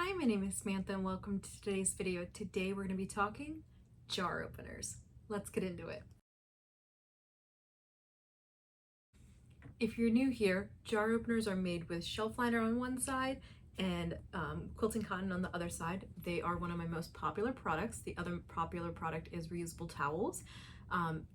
Hi, my name is Samantha and welcome to today's video. Today we're going to be talking jar openers. Let's get into it. If you're new here, jar openers are made with shelf liner on one side and quilting cotton on the other side. They are one of my most popular products. The other popular product is reusable towels.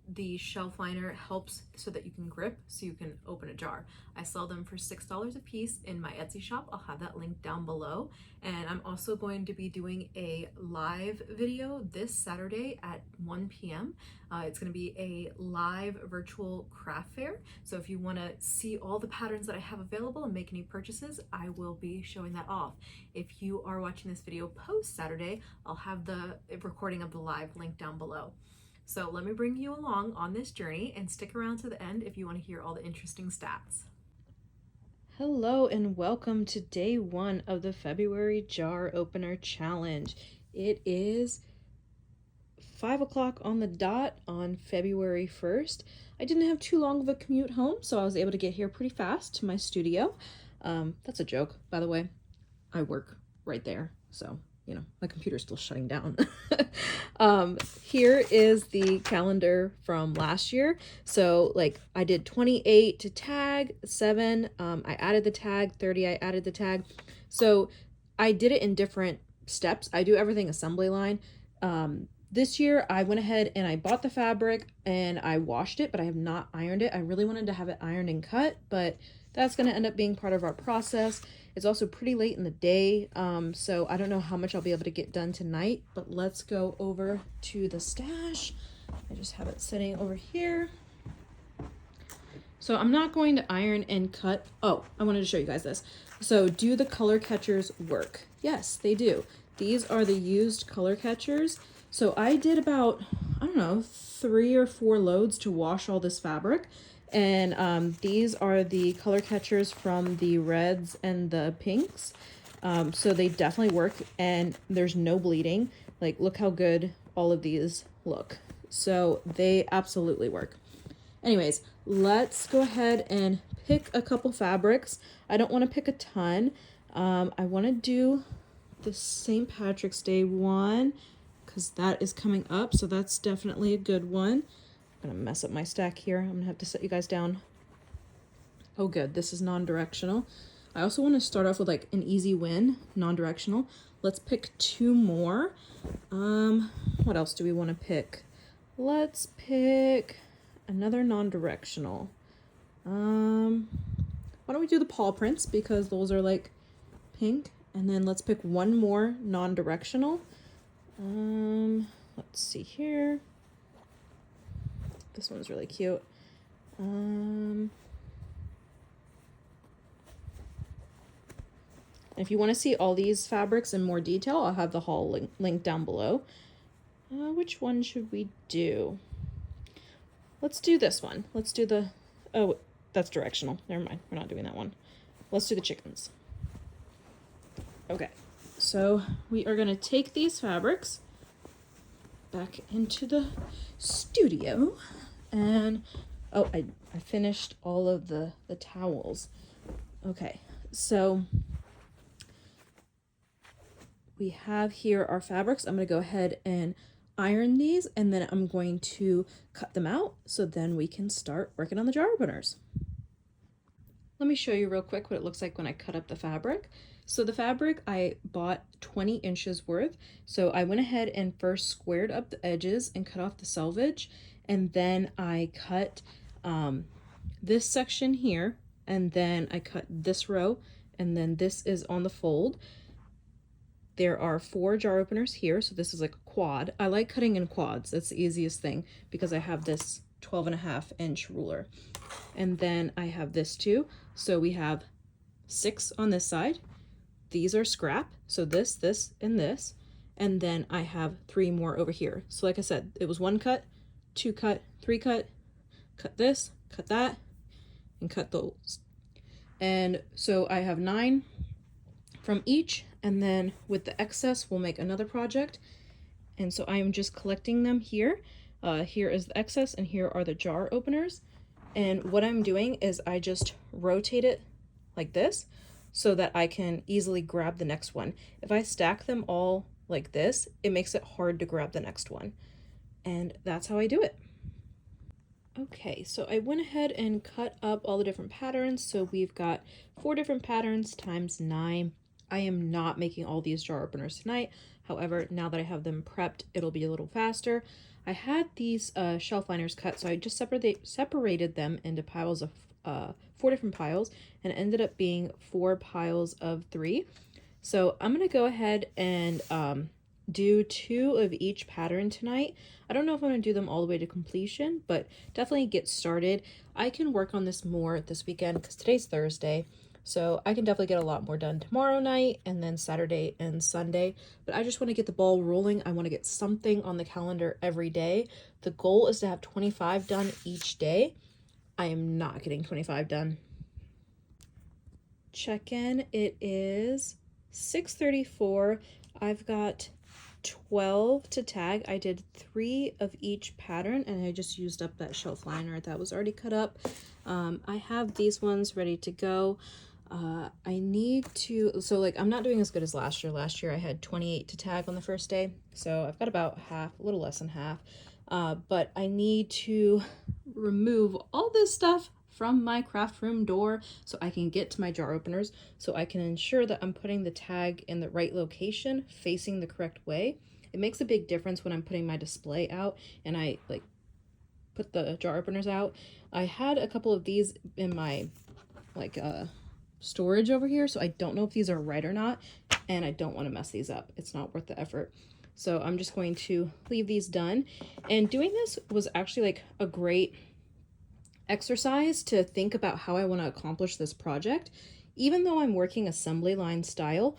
The shelf liner helps so that you can grip, so you can open a jar. I sell them for $6 a piece in my Etsy shop. I'll have that link down below. And I'm also going to be doing a live video this Saturday at 1 p.m. It's going to be a live virtual craft fair. So if you want to see all the patterns that I have available and make any purchases, I will be showing that off. If you are watching this video post Saturday, I'll have the recording of the live link down below. So let me bring you along on this journey and stick around to the end if you want to hear all the interesting stats. Hello and welcome to day one of the February jar opener challenge. It is 5 o'clock on the dot on February 1st. I didn't have too long of a commute home, so I was able to get here pretty fast to my studio. That's a joke, by the way. I work right there, so you know, my computer's still shutting down. Here is the calendar from last year. So like I did 28 to tag, 7, I added the tag, 30, I added the tag. So I did it in different steps. I do everything assembly line. This year I went ahead and I bought the fabric and I washed it, but I have not ironed it. I really wanted to have it ironed and cut, but that's going to end up being part of our process. It's also pretty late in the day, so I don't know how much I'll be able to get done tonight, but let's go over to the stash. I just have it sitting over here. So I'm not going to iron and cut. Oh, I wanted to show you guys this. So do the color catchers work? Yes, they do. These are the used color catchers. So I did about, I don't know, 3 or 4 loads to wash all this fabric. And these are the color catchers from the reds and the pinks. So they definitely work and there's no bleeding. Like, look how good all of these look. So they absolutely work. Anyways, let's go ahead and pick a couple fabrics. I don't want to pick a ton. I want to do the St. Patrick's Day one because that is coming up. So that's definitely a good one. I'm gonna mess up my stack here. I'm gonna have to set you guys down. Oh good, this is non-directional. I also want to start off with like an easy win, non-directional. Let's pick 2 more. What else do we want to pick? Let's pick another non-directional. Why don't we do the paw prints because those are like pink, and then let's pick 1 more non-directional. Let's see here. This one's really cute. If you want to see all these fabrics in more detail, I'll have the haul link down below. Which one should we do? Let's do this one. Let's do the... Oh, that's directional. Never mind. We're not doing that one. Let's do the chickens. Okay. So we are going to take these fabrics back into the studio. And oh, I finished all of the towels. Okay, so we have here our fabrics. I'm going to go ahead and iron these, and then I'm going to cut them out so then we can start working on the jar openers. Let me show you real quick what it looks like when I cut up the fabric. So the fabric, I bought 20 inches worth. So I went ahead and first squared up the edges and cut off the selvage. And then I cut this section here, and then I cut this row, and then this is on the fold. There are 4 jar openers here, so this is like a quad. I like cutting in quads. That's the easiest thing because I have this 12.5-inch ruler. And then I have this too. So we have 6 on this side. These are scrap, so this, and this. And then I have 3 more over here. So like I said, it was 1 cut, 2 cut, 3 cut, cut this, cut that, and cut those. And so I have 9 from each, and then with the excess we'll make another project. And so I am just collecting them here. Here is the excess, and here are the jar openers. And what I'm doing is I just rotate it like this. so that I can easily grab the next one. If I stack them all like this, it makes it hard to grab the next one. And that's how I do it. Okay, so I went ahead and cut up all the different patterns. So we've got 4 different patterns times 9. I am not making all these jar openers tonight. However, now that I have them prepped, it'll be a little faster. I had these shelf liners cut, so I just separated them into piles of 4 different piles, and it ended up being 4 piles of 3. So I'm gonna go ahead and do 2 of each pattern tonight. I don't know if I'm gonna do them all the way to completion, but definitely get started. I can work on this more this weekend because today's Thursday, so I can definitely get a lot more done tomorrow night and then Saturday and Sunday. But I just want to get the ball rolling. I want to get something on the calendar every day. The goal is to have 25 done each day. I am not getting 25 done. Check in. It is 6:34. I've got 12 to tag. I did 3 of each pattern and I just used up that shelf liner that was already cut up. I have these ones ready to go. I need to, so like I'm not doing as good as last year. Last year I had 28 to tag on the first day, so I've got about half, a little less than half. But I need to remove all this stuff from my craft room door so I can get to my jar openers, so I can ensure that I'm putting the tag in the right location facing the correct way. It makes a big difference when I'm putting my display out and I like put the jar openers out. I had a couple of these in my like storage over here, so I don't know if these are right or not, and I don't want to mess these up. It's not worth the effort. So I'm just going to leave these done. And doing this was actually like a great exercise to think about how I want to accomplish this project. Even though I'm working assembly line style,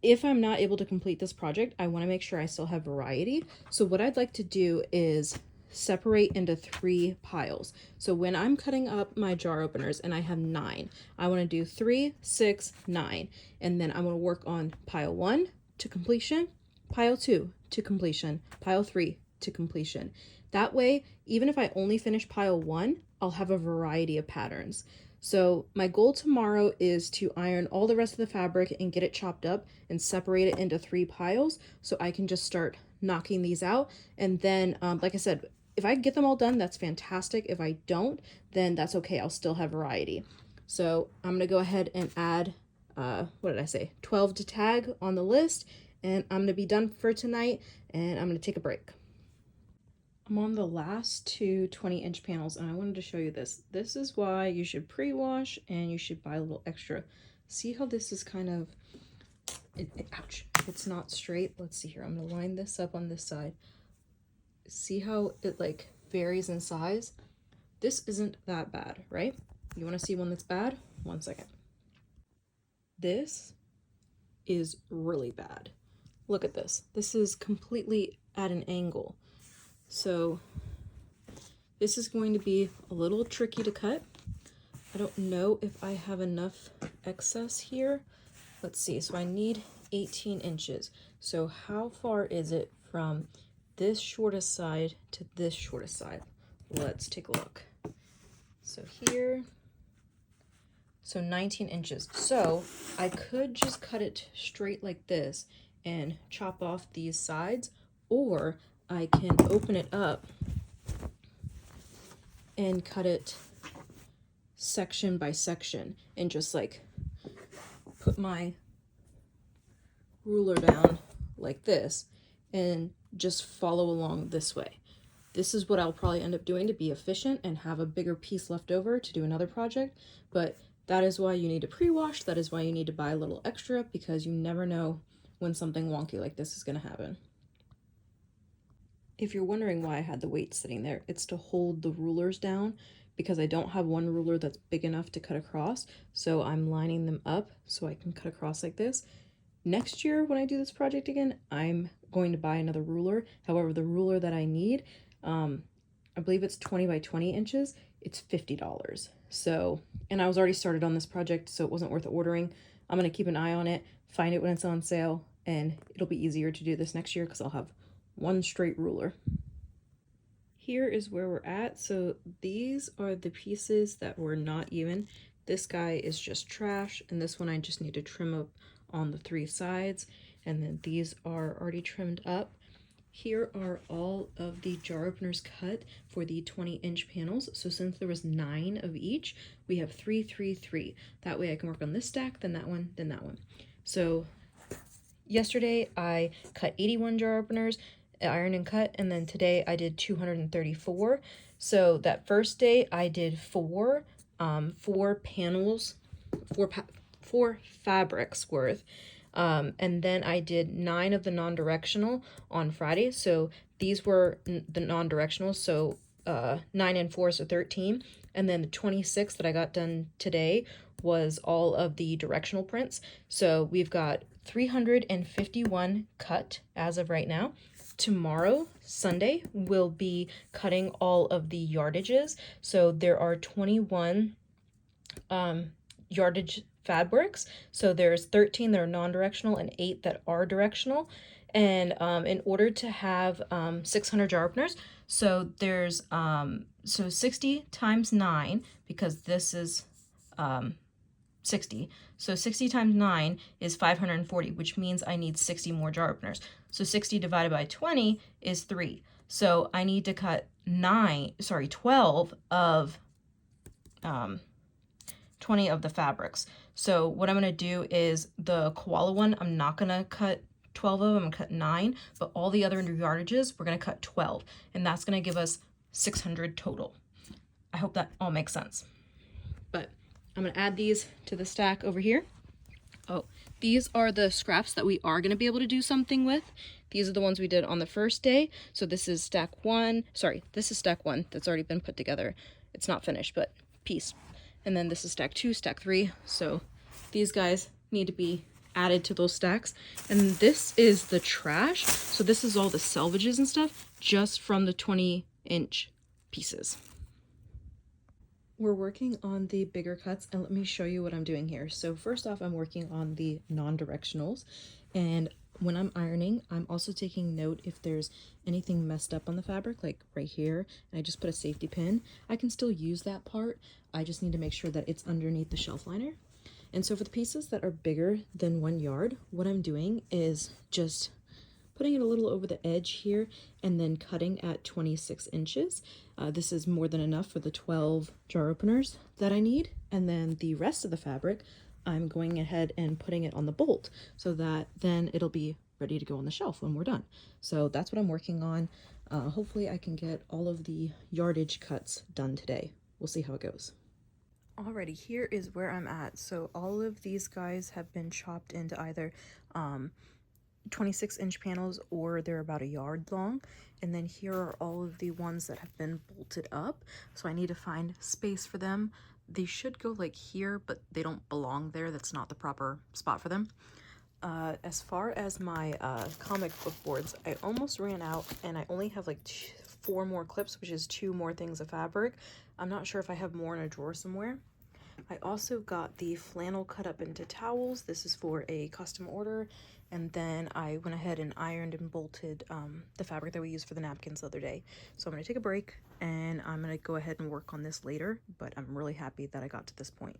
if I'm not able to complete this project, I want to make sure I still have variety. So what I'd like to do is separate into 3 piles. So when I'm cutting up my jar openers and I have 9, I want to do 3, 6, 9. And then I'm going to work on pile 1 to completion, pile 2 to completion, pile 3 to completion. That way, even if I only finish pile 1, I'll have a variety of patterns. So my goal tomorrow is to iron all the rest of the fabric and get it chopped up and separate it into 3 piles so I can just start knocking these out. And then, like I said, if I get them all done, that's fantastic. If I don't, then that's okay. I'll still have variety. So I'm going to go ahead and add, what did I say? 12 to tag on the list. And I'm going to be done for tonight and I'm going to take a break. I'm on the last 2 20-inch panels and I wanted to show you this. This is why you should pre-wash and you should buy a little extra. See how this is kind of, ouch, it's not straight. Let's see here. I'm going to line this up on this side. See how it like varies in size? This isn't that bad, right? You want to see one that's bad? 1 second. This is really bad. Look at this. This is completely at an angle. So this is going to be a little tricky to cut. I don't know if I have enough excess here. Let's see. So I need 18 inches. So how far is it from this shortest side to this shortest side? Let's take a look. So here, so 19 inches. So I could just cut it straight like this and chop off these sides, or I can open it up and cut it section by section and just like put my ruler down like this and just follow along this way. This is what I'll probably end up doing to be efficient and have a bigger piece left over to do another project, but that is why you need to pre-wash. That is why you need to buy a little extra, because you never know when something wonky like this is going to happen. If you're wondering why I had the weight sitting there, it's to hold the rulers down because I don't have one ruler that's big enough to cut across. So I'm lining them up so I can cut across like this. Next year, when I do this project again, I'm going to buy another ruler. However, the ruler that I need, I believe it's 20 by 20 inches. It's $50. So, and I was already started on this project, so it wasn't worth ordering. I'm going to keep an eye on it, find it when it's on sale, and it'll be easier to do this next year because I'll have one straight ruler. Here is where we're at. So these are the pieces that were not even. This guy is just trash, and this one I just need to trim up on the 3 sides, and then these are already trimmed up. Here are all of the jar openers cut for the 20-inch panels. So since there was 9 of each, we have 3, 3, 3. That way I can work on this stack, then that one, then that one. So yesterday I cut 81 jar openers, iron and cut, and then today I did 234. So that first day I did 4 panels, 4 fabrics worth. And then I did 9 of the non-directional on Friday. So these were the non-directional. So 9 and 4, so 13. And then the 26 that I got done today was all of the directional prints. So we've got 351 cut as of right now. Tomorrow, Sunday, we'll be cutting all of the yardages. So there are 21 yardage fabrics. So there's 13 that are non-directional and 8 that are directional. And in order to have 600 jar openers, so there's so 60 times 9, because this is 60. So 60 times 9 is 540, which means I need 60 more jar openers. So 60 divided by 20 is 3. So I need to cut 12 of 20 of the fabrics. So what I'm going to do is the koala one, I'm not going to cut 12 of them, I'm going to cut 9, but all the other yardages, we're going to cut 12, and that's going to give us 600 total. I hope that all makes sense. But I'm going to add these to the stack over here. Oh, these are the scraps that we are going to be able to do something with. These are the ones we did on the first day. So this is stack 1. Sorry, this is stack 1 that's already been put together. It's not finished, but piece. And then this is stack 2, stack 3. So these guys need to be added to those stacks. And this is the trash. So this is all the salvages and stuff just from the 20-inch pieces. We're working on the bigger cuts, and let me show you what I'm doing here. So first off, I'm working on the non-directionals, and when I'm ironing, I'm also taking note if there's anything messed up on the fabric, like right here, and I just put a safety pin. I can still use that part. I just need to make sure that it's underneath the shelf liner. And so for the pieces that are bigger than 1 yard, what I'm doing is just putting it a little over the edge here and then cutting at 26 inches. This is more than enough for the 12 jar openers that I need. And then the rest of the fabric, I'm going ahead and putting it on the bolt so that then it'll be ready to go on the shelf when we're done. So that's what I'm working on. Hopefully I can get all of the yardage cuts done today. We'll see how it goes. Alrighty, here is where I'm at. So all of these guys have been chopped into either 26-inch panels, or they're about 1 yard long. And then here are all of the ones that have been bolted up. So I need to find space for them. They should go like here, but they don't belong there. That's not the proper spot for them. As far as my comic book boards, I almost ran out, and I only have like 4 more clips, which is 2 more things of fabric. I'm not sure if I have more in a drawer somewhere. I also got the flannel cut up into towels. This is for a custom order. And then I went ahead and ironed and bolted the fabric that we used for the napkins the other day. So I'm going to take a break, and I'm going to go ahead and work on this later, but I'm really happy that I got to this point.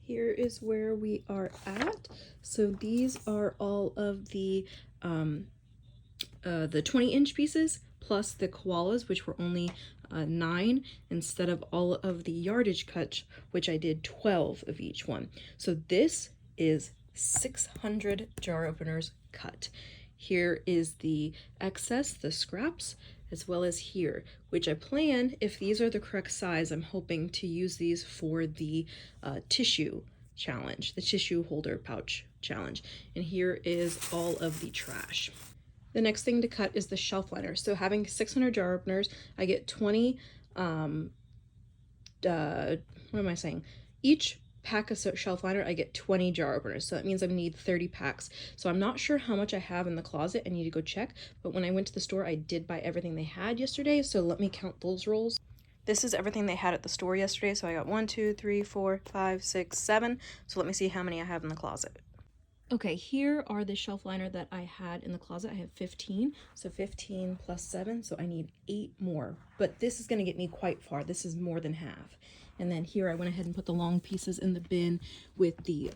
Here is where we are at. So these are all of the 20-inch pieces plus the koalas, which were only 9 instead of all of the yardage cuts, which I did 12 of each one. So this is 600 jar openers cut. Here is the excess, the scraps, as well as here, which I plan, if these are the correct size, I'm hoping to use these for the tissue challenge, the tissue holder pouch challenge. And here is all of the trash. The next thing to cut is the shelf liner. So having 600 jar openers, I get 20, Each pack of shelf liner, I get 20 jar openers. So that means I need 30 packs. So I'm not sure how much I have in the closet. I need to go check. But when I went to the store, I did buy everything they had yesterday. So let me count those rolls. This is everything they had at the store yesterday. So I got 1, 2, 3, 4, 5, 6, 7. So let me see how many I have in the closet. Okay, here are the shelf liner that I had in the closet. I have 15, so 15 plus 7, so I need 8 more. But this is going to get me quite far. This is more than half. And then here I went ahead and put the long pieces in the bin with the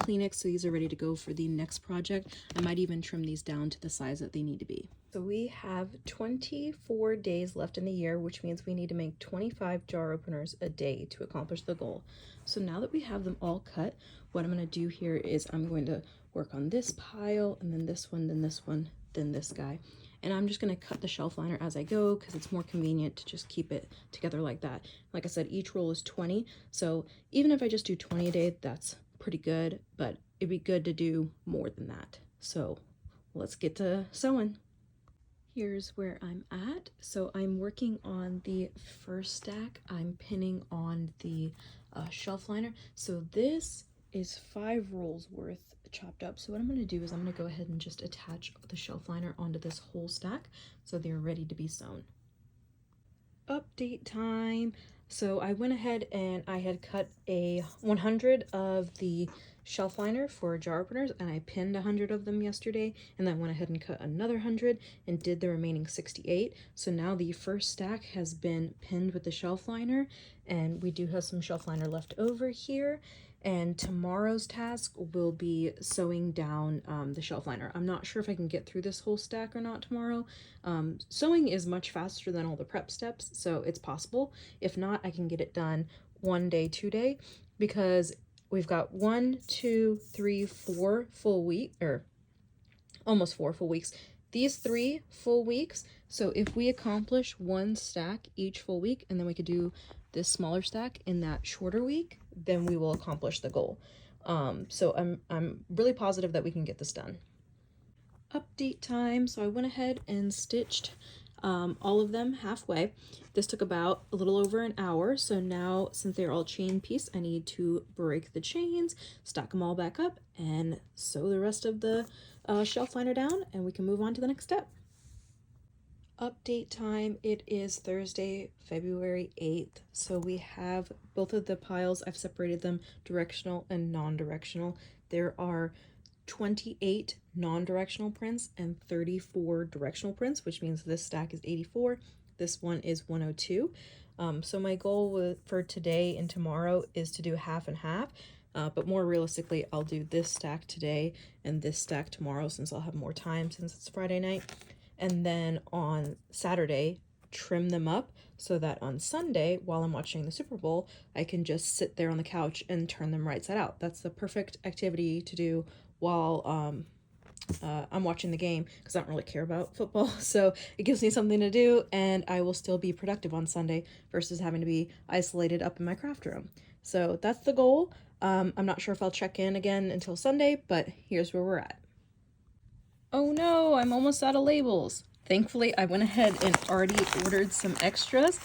Kleenex, so these are ready to go for the next project. I might even trim these down to the size that they need to be. So we have 24 days left in the year, which means we need to make 25 jar openers a day to accomplish the goal. So now that we have them all cut, what I'm going to do here is I'm going to work on this pile, and then this one, then this one, then this guy. And I'm just going to cut the shelf liner as I go because it's more convenient to just keep it together like that. Like I said, each roll is 20. So even if I just do 20 a day, that's pretty good, but it'd be good to do more than that. So let's get to sewing. Here's where I'm at. So I'm working on the first stack. I'm pinning on the shelf liner. So this is 5 rolls worth chopped up. So what I'm going to do is I'm going to go ahead and just attach the shelf liner onto this whole stack so they're ready to be sewn. Update time. So I went ahead and I had cut a 100 of the shelf liner for jar openers, and I pinned 100 of them yesterday, and then went ahead and cut another 100 and did the remaining 68. So now the first stack has been pinned with the shelf liner, and we do have some shelf liner left over here. And tomorrow's task will be sewing down the shelf liner. I'm not sure if I can get through this whole stack or not tomorrow. Sewing is much faster than all the prep steps, so it's possible. If not, I can get it done one day, 2 day, because we've got 1, 2, 3, 4 full week, or almost 4 full weeks. These 3 full weeks. So if we accomplish 1 stack each full week, and then we could do this smaller stack in that shorter week, then we will accomplish the goal. So I'm really positive that we can get this done. Update time. So I went ahead and stitched all of them halfway. This took about a little over an hour. So now, since they're all chain piece, I need to break the chains, stack them all back up, and sew the rest of the shelf liner down, and we can move on to the next step. Update time. It is Thursday, February 8th. So we have both of the piles. I've separated them directional and non-directional. There are 28 non-directional prints and 34 directional prints, which means this stack is 84. This one is 102. So my goal for today and tomorrow is to do half and half. But more realistically, I'll do this stack today and this stack tomorrow, since I'll have more time since it's Friday night. And then on Saturday, trim them up so that on Sunday, while I'm watching the Super Bowl, I can just sit there on the couch and turn them right side out. That's the perfect activity to do while I'm watching the game, because I don't really care about football. So it gives me something to do, and I will still be productive on Sunday versus having to be isolated up in my craft room. So that's the goal. I'm not sure if I'll check in again until Sunday, but here's where we're at. Oh no, I'm almost out of labels. Thankfully, I went ahead and already ordered some extras.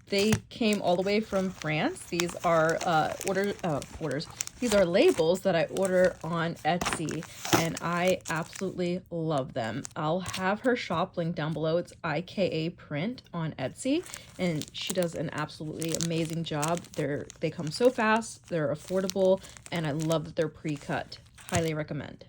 They came all the way from France. These are orders. These are labels that I order on Etsy, and I absolutely love them. I'll have her shop linked down below. It's IKA Print on Etsy, and she does an absolutely amazing job. They come so fast, they're affordable, and I love that they're pre-cut. Highly recommend.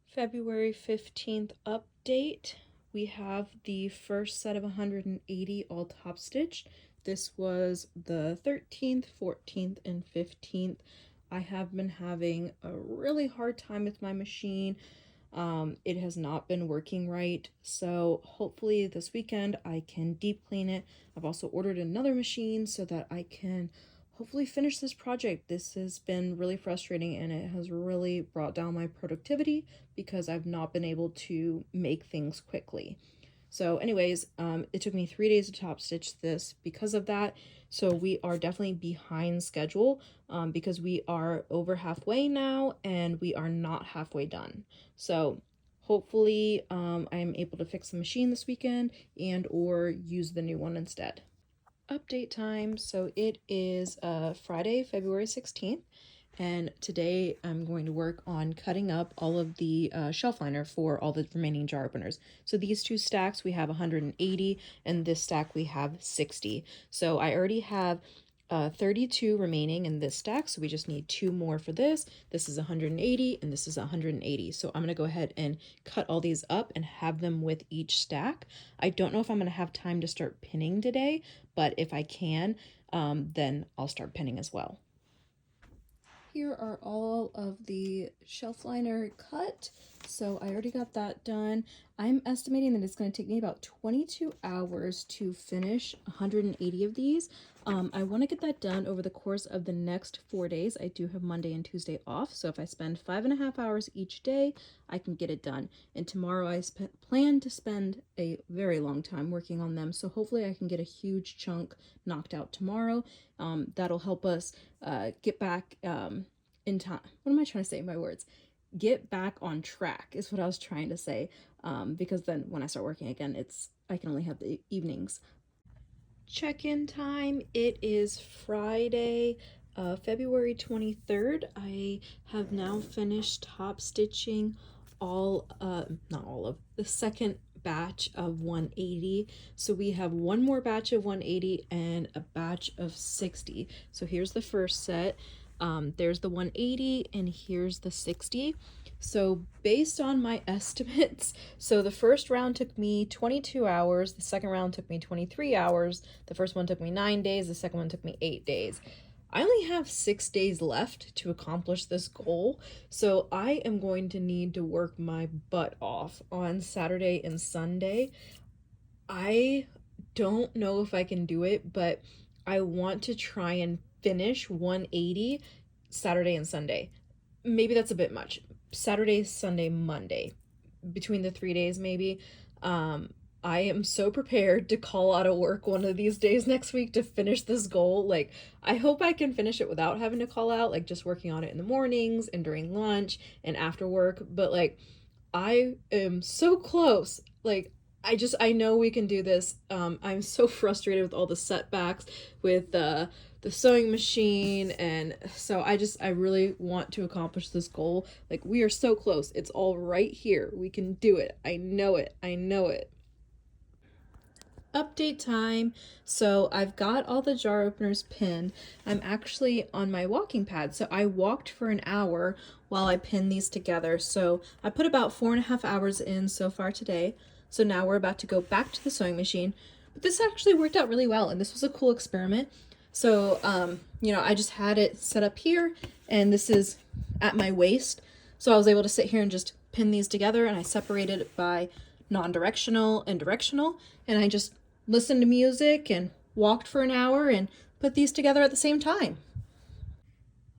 February 15th update. We have the first set of 180 all top stitched. This was the 13th, 14th, and 15th. I have been having a really hard time with my machine. It has not been working right, so hopefully this weekend I can deep clean it. I've also ordered another machine so that I can hopefully finish this project. This has been really frustrating, and it has really brought down my productivity because I've not been able to make things quickly. So anyways, it took me 3 days to top stitch this because of that. So we are definitely behind schedule because we are over halfway now and we are not halfway done. So hopefully I am able to fix the machine this weekend and or use the new one instead. Update time. So it is Friday, February 16th, and today I'm going to work on cutting up all of the shelf liner for all the remaining jar openers. So these 2 stacks we have 180, and this stack we have 60. So I already have 32 remaining in this stack, so we just need 2 more for this. This is 180 and this is 180. So I'm going to go ahead and cut all these up and have them with each stack. I don't know if I'm going to have time to start pinning today, but if I can, then I'll start pinning as well. Here are all of the shelf liner cut. So I already got that done. I'm estimating that it's going to take me about 22 hours to finish 180 of these. I want to get that done over the course of the next 4 days. I do have Monday and Tuesday off, so if I spend 5.5 hours each day, I can get it done. And tomorrow I plan to spend a very long time working on them, so hopefully I can get a huge chunk knocked out tomorrow. That'll help us get back in time. What am I trying to say? My words. Get back on track is what I was trying to say, because then when I start working again, I can only have the evenings. Check-in time. It is Friday, February 23rd. I have now finished top stitching not all of the second batch of 180. So we have one more batch of 180 and a batch of 60. So here's the first set. There's the 180 and here's the 60. So based on my estimates, so the first round took me 22 hours, the second round took me 23 hours, the first one took me 9 days, the second one took me 8 days. I only have 6 days left to accomplish this goal, so I am going to need to work my butt off on Saturday and Sunday. I don't know if I can do it, but I want to try and finish 180 Saturday and Sunday. Maybe that's a bit much. Saturday, Sunday, Monday, between the 3 days maybe. I am so prepared to call out of work one of these days next week to finish this goal. Like, I hope I can finish it without having to call out, like just working on it in the mornings and during lunch and after work. But like, I am so close. Like, I know we can do this. I'm so frustrated with all the setbacks with the sewing machine, and so I really want to accomplish this goal. Like, we are so close. It's all right here. We can do it. I know it. I know it. Update time. So I've got all the jar openers pinned. I'm actually on my walking pad. So I walked for an hour while I pinned these together. So I put about 4.5 hours in so far today. So now we're about to go back to the sewing machine. But this actually worked out really well, and this was a cool experiment. So, I just had it set up here, and this is at my waist. So I was able to sit here and just pin these together, and I separated it by non-directional and directional, and I just listened to music and walked for an hour and put these together at the same time.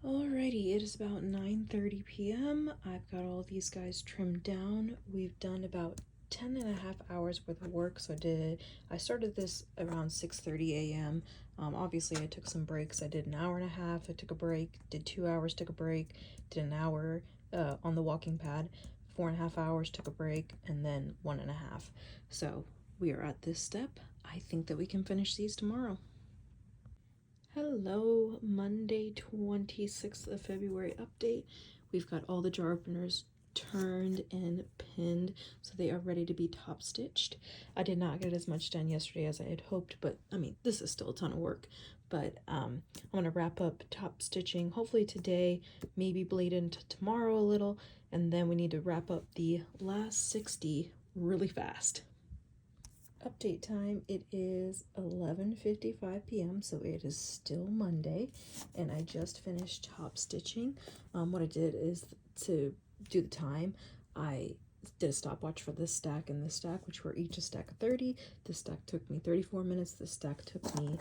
Alrighty, it is about 9:30 p.m. I've got all these guys trimmed down. We've done about 10.5 hours worth of work. So I started this around 6:30 a.m. Obviously I took some breaks. I did an hour and a half, I took a break, did 2 hours, took a break, did an hour on the walking pad, 4.5 hours, took a break, and then 1.5. So we are at this step. I think that we can finish these tomorrow. Hello, Monday 26th of February update. We've got all the jar openers turned and pinned, so they are ready to be top stitched. I did not get as much done yesterday as I had hoped, but I mean, this is still a ton of work. But I'm gonna wrap up top stitching hopefully today, maybe bleed into tomorrow a little, and then we need to wrap up the last 60 really fast. Update time, it is 11:55 p.m. so it is still Monday, and I just finished top stitching. What I did is, to do the time, I did a stopwatch for this stack and this stack, which were each a stack of 30. This stack took me 34 minutes, this stack took me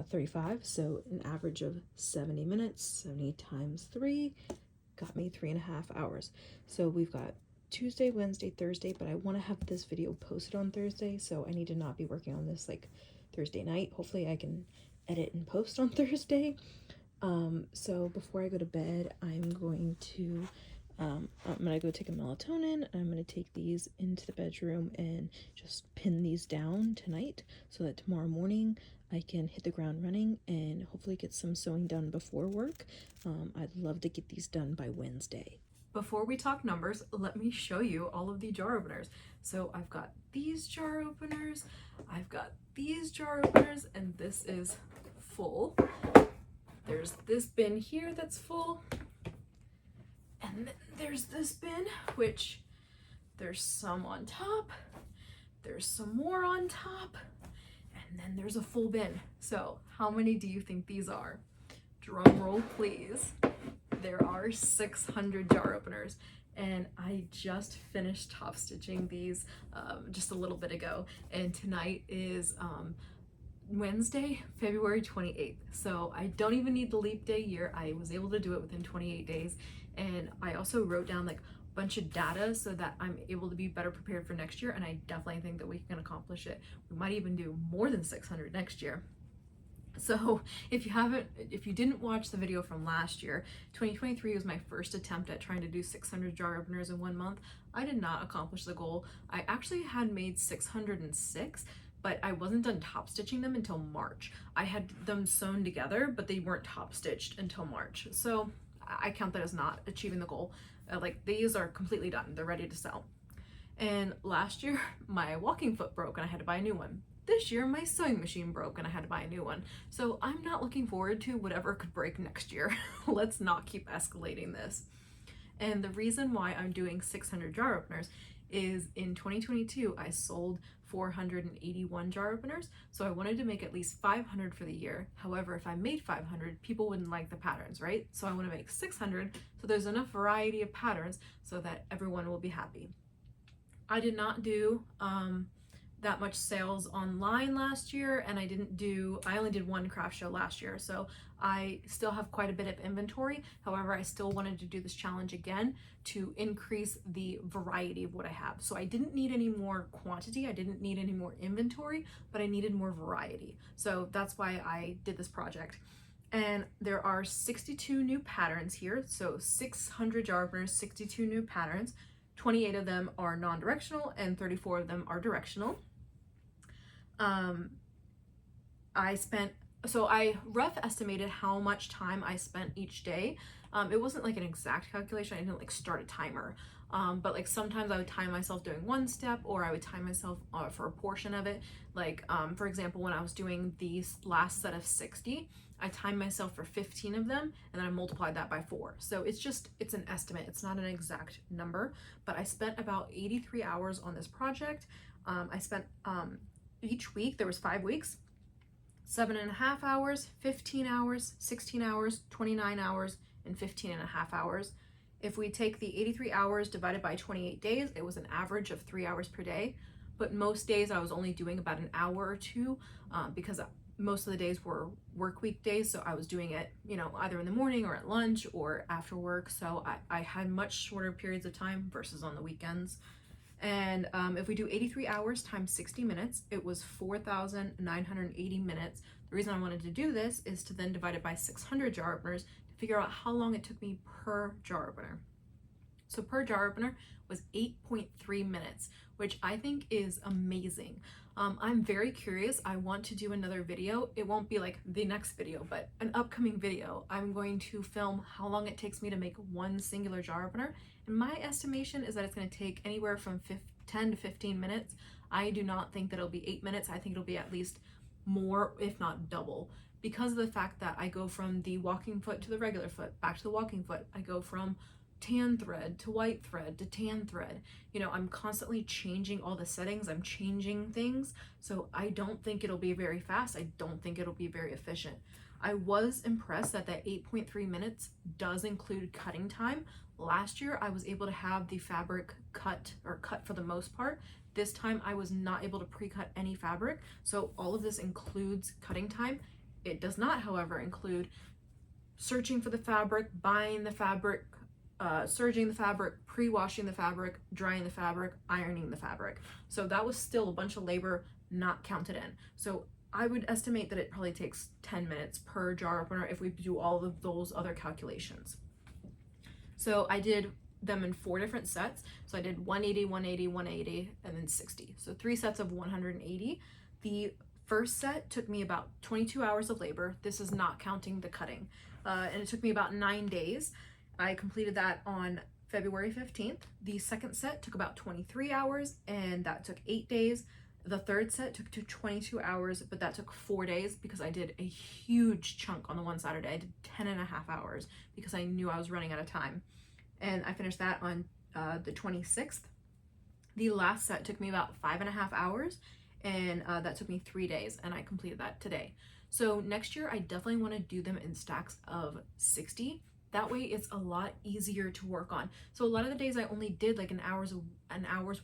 35, so an average of 70 minutes. 70 times 3 got me 3.5 hours. So we've got Tuesday, Wednesday, Thursday, but I want to have this video posted on Thursday, so I need to not be working on this like Thursday night. Hopefully I can edit and post on Thursday. So before I go to bed, I'm gonna go take a melatonin, and I'm gonna take these into the bedroom and just pin these down tonight so that tomorrow morning I can hit the ground running and hopefully get some sewing done before work. I'd love to get these done by Wednesday. Before we talk numbers, let me show you all of the jar openers. So I've got these jar openers, I've got these jar openers, and this is full. There's this bin here that's full, and then there's this bin, which there's some on top, there's some more on top, and and then there's a full bin. So how many do you think these are? Drum roll, please. There are 600 jar openers, and I just finished top stitching these just a little bit ago, and tonight is Wednesday, February 28th. So I don't even need the leap day year. I was able to do it within 28 days. And I also wrote down like a bunch of data so that I'm able to be better prepared for next year. And I definitely think that we can accomplish it. We might even do more than 600 next year. So if you didn't watch the video from last year, 2023 was my first attempt at trying to do 600 jar openers in 1 month. I did not accomplish the goal. I actually had made 606, but I wasn't done top stitching them until March. I had them sewn together, but they weren't top stitched until March. So I count that as not achieving the goal. Like, these are completely done. They're ready to sell. And last year, my walking foot broke and I had to buy a new one. This year, my sewing machine broke and I had to buy a new one. So I'm not looking forward to whatever could break next year. Let's not keep escalating this. And the reason why I'm doing 600 jar openers is in 2022, I sold 481 jar openers. So I wanted to make at least 500 for the year. However, if I made 500, people wouldn't like the patterns, right? So I want to make 600 so there's enough variety of patterns so that everyone will be happy. I did not do that much sales online last year, and I only did one craft show last year, so I still have quite a bit of inventory. However, I still wanted to do this challenge again to increase the variety of what I have. So I didn't need any more quantity, I didn't need any more inventory, but I needed more variety. So that's why I did this project. And there are 62 new patterns here, so 600 jar openers, 62 new patterns. 28 of them are non-directional and 34 of them are directional. I rough estimated how much time I spent each day. It wasn't like an exact calculation. I didn't like start a timer. But like sometimes I would time myself doing one step, or I would time myself for a portion of it. Like for example, when I was doing the last set of 60, I timed myself for 15 of them, and then I multiplied that by 4. So it's an estimate. It's not an exact number, but I spent about 83 hours on this project. I spent each week, there was 5 weeks, 7.5 hours, 15 hours, 16 hours, 29 hours, and 15.5 hours. If we take the 83 hours divided by 28 days, it was an average of 3 hours per day. But most days I was only doing about an hour or two because most of the days were work week days. So I was doing it, either in the morning or at lunch or after work. So I had much shorter periods of time versus on the weekends. And if we do 83 hours times 60 minutes, it was 4,980 minutes. The reason I wanted to do this is to then divide it by 600 jar openers to figure out how long it took me per jar opener. So per jar opener was 8.3 minutes, which I think is amazing. I'm very curious. I want to do another video. It won't be like the next video, but an upcoming video. I'm going to film how long it takes me to make one singular jar opener. And my estimation is that it's going to take anywhere from 10 to 15 minutes. I do not think that it'll be 8 minutes. I think it'll be at least more, if not double, because of the fact that I go from the walking foot to the regular foot, back to the walking foot. I go from tan thread to white thread to tan thread. I'm constantly changing all the settings. I'm changing things. So I don't think it'll be very fast. I don't think it'll be very efficient. I was impressed that 8.3 minutes does include cutting time. Last year, I was able to have the fabric cut for the most part. This time I was not able to pre-cut any fabric. So all of this includes cutting time. It does not, however, include searching for the fabric, buying the fabric, serging the fabric, pre-washing the fabric, drying the fabric, ironing the fabric. So that was still a bunch of labor not counted in. So I would estimate that it probably takes 10 minutes per jar opener if we do all of those other calculations. So I did them in 4 different sets. So I did 180, 180, 180, and then 60. So 3 sets of 180. The first set took me about 22 hours of labor. This is not counting the cutting. And it took me about 9 days. I completed that on February 15th. The second set took about 23 hours, and that took 8 days. The third set took 22 hours, but that took 4 days because I did a huge chunk on the one Saturday. I did 10.5 hours because I knew I was running out of time. And I finished that on the 26th. The last set took me about 5.5 hours, and that took me 3 days, and I completed that today. So next year I definitely want to do them in stacks of 60. That way it's a lot easier to work on. So a lot of the days I only did like an hour's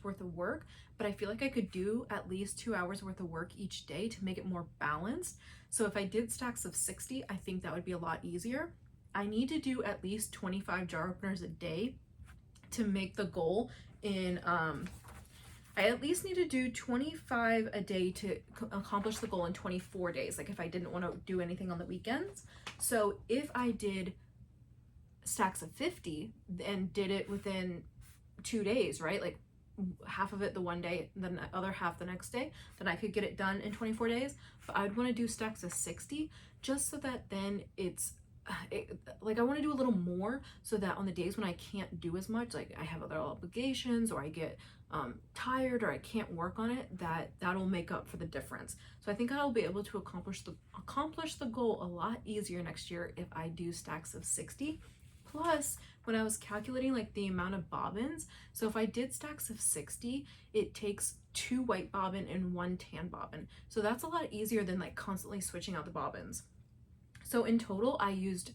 worth of work, but I feel like I could do at least 2 hours worth of work each day to make it more balanced. So if I did stacks of 60, I think that would be a lot easier. I need to do at least 25 jar openers a day to make the goal in I at least need to do 25 a day to accomplish the goal in 24 days, like if I didn't want to do anything on the weekends. So if I did stacks of 50 and did it within 2 days, right? Like half of it the one day, then the other half the next day, then I could get it done in 24 days. But I'd want to do stacks of 60 just so that then like I want to do a little more so that on the days when I can't do as much, like I have other obligations or I get tired or I can't work on it, that'll make up for the difference. So I think I'll be able to accomplish the goal a lot easier next year if I do stacks of 60. Plus, when I was calculating like the amount of bobbins, so if I did stacks of 60, it takes 2 white bobbin and 1 tan bobbin. So that's a lot easier than like constantly switching out the bobbins. So in total, I used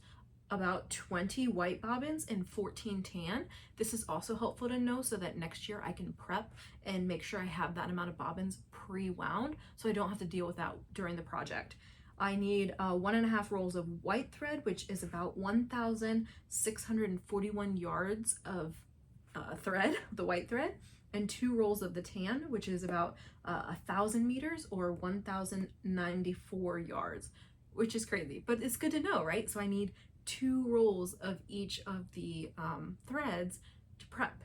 about 20 white bobbins and 14 tan. This is also helpful to know so that next year I can prep and make sure I have that amount of bobbins pre-wound so I don't have to deal with that during the project. I need 1.5 rolls of white thread, which is about 1,641 yards of thread, the white thread, and 2 rolls of the tan, which is about 1,000 meters or 1,094 yards, which is crazy, but it's good to know, right? So I need 2 rolls of each of the threads to prep.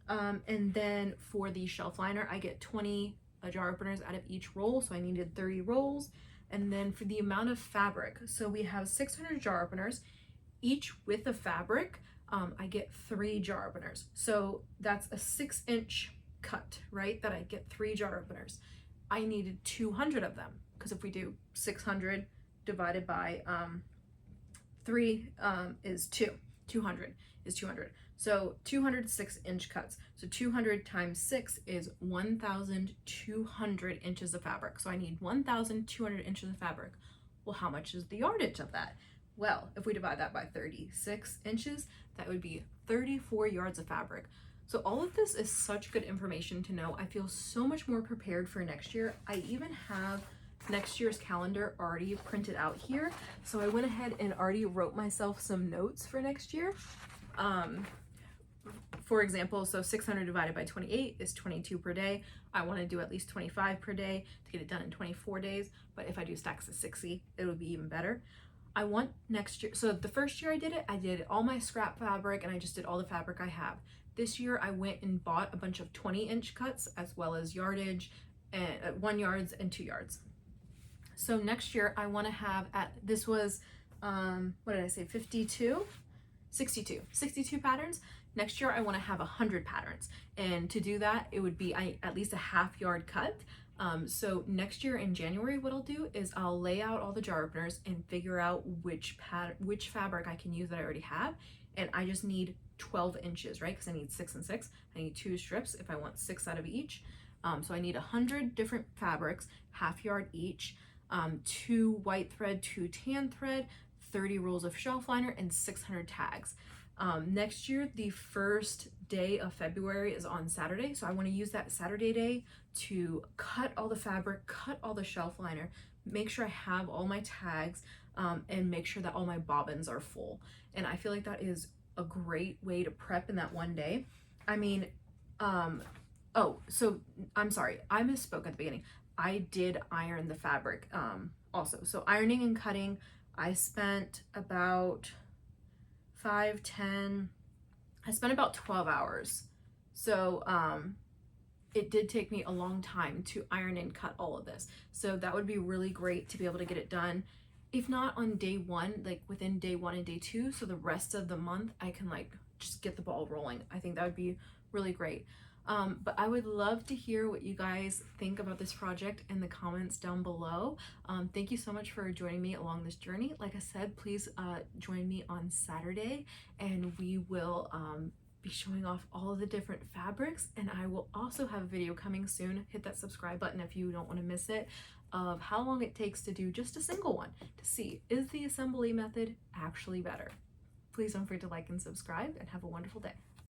And then for the shelf liner, I get 20 jar openers out of each roll, so I needed 30 rolls. And then for the amount of fabric, so we have 600 jar openers, each with a fabric, I get 3 jar openers. So that's a 6-inch cut, right? That I get 3 jar openers. I needed 200 of them, because if we do 600 divided by 3 is 2. 200 is 200. So 200 6-inch cuts. So 200 times 6 is 1,200 inches of fabric. So I need 1,200 inches of fabric. Well, how much is the yardage of that? Well, if we divide that by 36 inches, that would be 34 yards of fabric. So all of this is such good information to know. I feel so much more prepared for next year. I even have next year's calendar already printed out here. So I went ahead and already wrote myself some notes for next year. For example, so 600 divided by 28 is 22 per day. I want to do at least 25 per day to get it done in 24 days. But if I do stacks of 60, it would be even better. I want next year, so the first year I did all my scrap fabric and I just did all the fabric I have. This year I went and bought a bunch of 20-inch cuts as well as yardage and 1 yards and 2 yards. So next year I want to have this was, what did I say, 62 patterns. Next year I want to have 100 patterns. And to do that, it would be at least a half yard cut. So next year in January, what I'll do is I'll lay out all the jar openers and figure out which fabric I can use that I already have. And I just need 12 inches, right? Because I need 6 and 6. I need 2 strips if I want 6 out of each. So I need 100 different fabrics, half yard each, 2 white thread, 2 tan thread, 30 rolls of shelf liner, and 600 tags. Next year, the first day of February is on Saturday, so I want to use that Saturday day to cut all the fabric, cut all the shelf liner, make sure I have all my tags, and make sure that all my bobbins are full. And I feel like that is a great way to prep in that one day. I mean, oh, so I'm sorry, I misspoke at the beginning. I did iron the fabric also. So ironing and cutting, I spent about I spent about 12 hours. So it did take me a long time to iron and cut all of this. So that would be really great to be able to get it done. If not on day 1, like within day 1 and day 2, so the rest of the month I can like just get the ball rolling. I think that would be really great. But I would love to hear what you guys think about this project in the comments down below. Thank you so much for joining me along this journey. Like I said, please join me on Saturday and we will be showing off all of the different fabrics, and I will also have a video coming soon. Hit that subscribe button if you don't want to miss it, of how long it takes to do just a single one to see, is the assembly method actually better? Please don't forget to like and subscribe, and have a wonderful day.